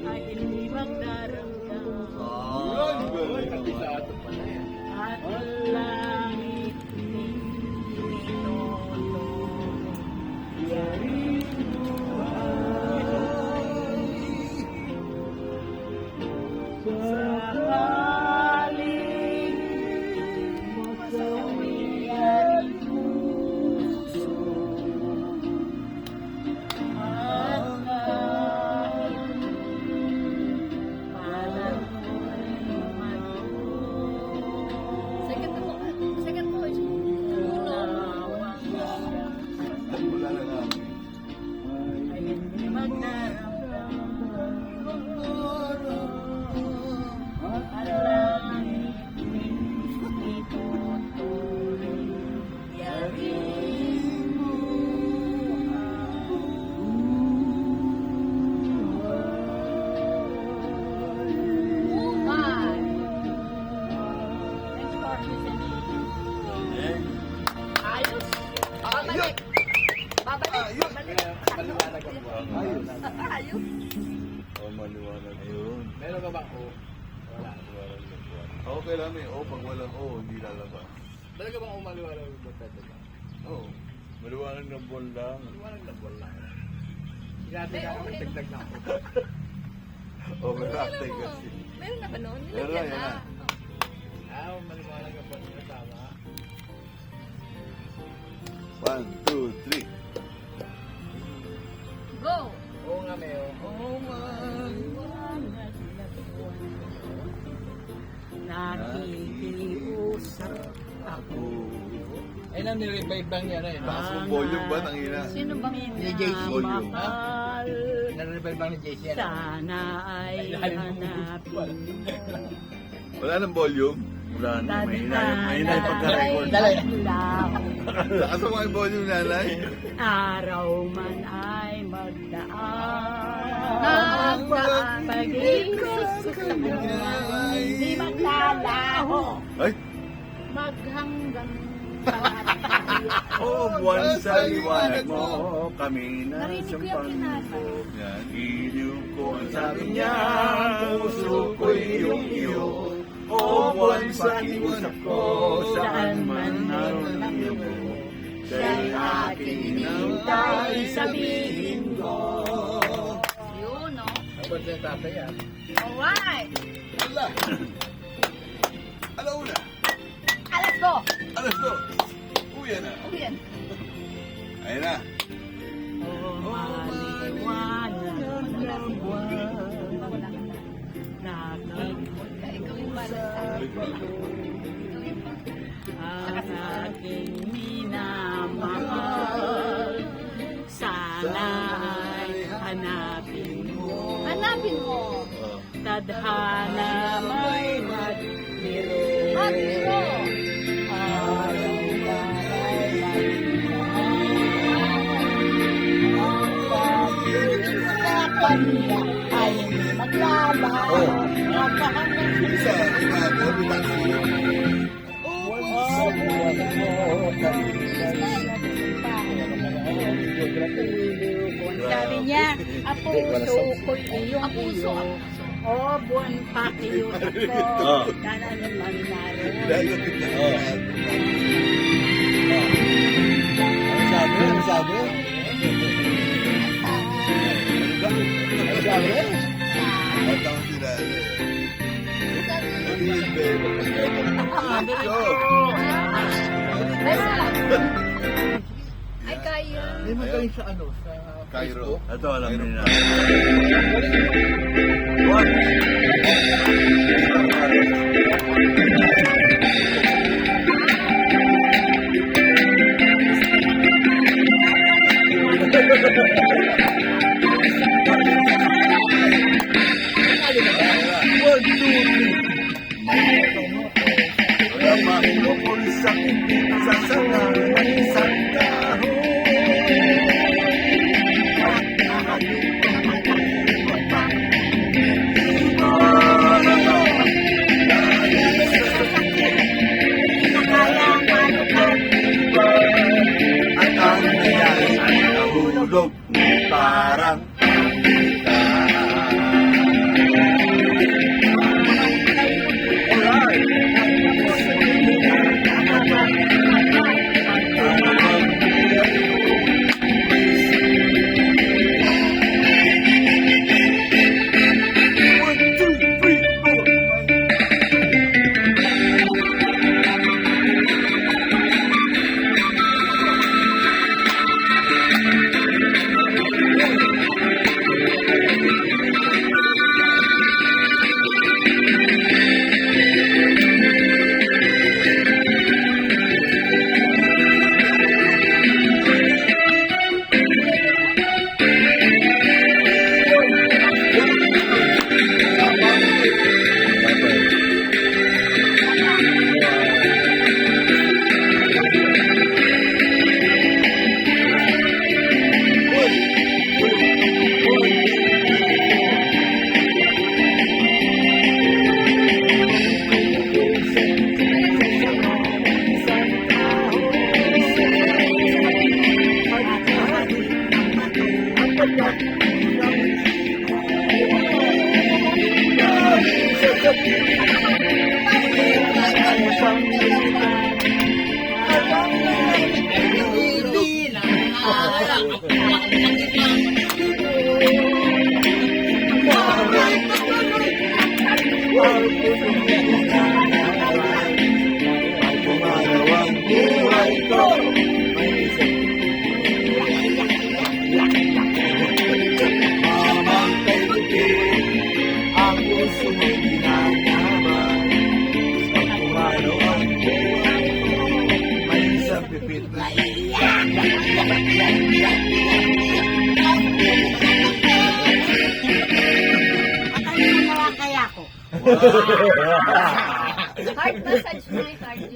ay hindi magdaramdam at langit Ayos. Oh, maliwanag yun. Meron ka bang O? Wala. Maliwanag na buwan. Okay lang eh. O, pag walang O, hindi lalabas. Meron ka bang O maliwanag ng buwan? Oo. Maliwanag na buwan lang. Maliwanag na buwan lang. Dati ka kami dagdag na ako. Overacting kasi. Meron na ba noon? Meron na, yan na. Maliwanag na buwan. Tama. 1, 2, 3. Go! Oo nga, Meo. Oh, man. nakikiusap ako. Ay, nang nirevive lang yan eh. Taas mo volume ba? Tangina. Sino bang Ni JC. minamahal? Nare-revive lang ni JC yan. Sana ay hanapin. Wala nang volume? Wala na. Mahina yung pagka-record. Dali. Taas mo yung volume, nanay. Araw man ay magdaan. Magdaan. Pag-ikot sa kanya, hindi maglalaho. Ay! Maghanggang Oh, buwan sa liwanag mo, kami na Narinig ko yung sampang kinasa. yan, iliw ko ang sabi niya, puso ko'y iyong iyo. Oh, buwan sa liwanag ko, saan man naroon ang iyo. Siya'y aking inantay, sabihin ko. Yun, no? Kapag sa tatay yan. Alright! Ala! Alauna! Let's go! Alas ko! Uya na! Uyan. Ayun na! Oh, maliwanag ng buwan. Ikaw yung balance. Ang aking minamahal, sana ay hanapin mo. Hanapin mo. Tadhana may magbiro. Magbiro. Araw ay Sa kanya ay maglalaho. Isa, ikaw, taxi. Sabi niya, apuso ko'y iyong Apuso, iyo. O buwan pakiyot ako, kanan man naroon. Lalapit na ako. Ano sabi? Ano sabi? At ang sinali. Sabihin, babe. Ay, kaya. Hindi mo galing sa ano? Sa Cairo. Facebook? Ito, alam niyo na. Wala makukul sa sasana ng isang tao. At ang nangyari ay nahulog. parang pumalawang buhay ko. Mamang kaibigan, ang puso mo'y ginagaman. Pag pumalawang buhay ko, may isang pipit na Kaya ko. Heart massage mo, heart.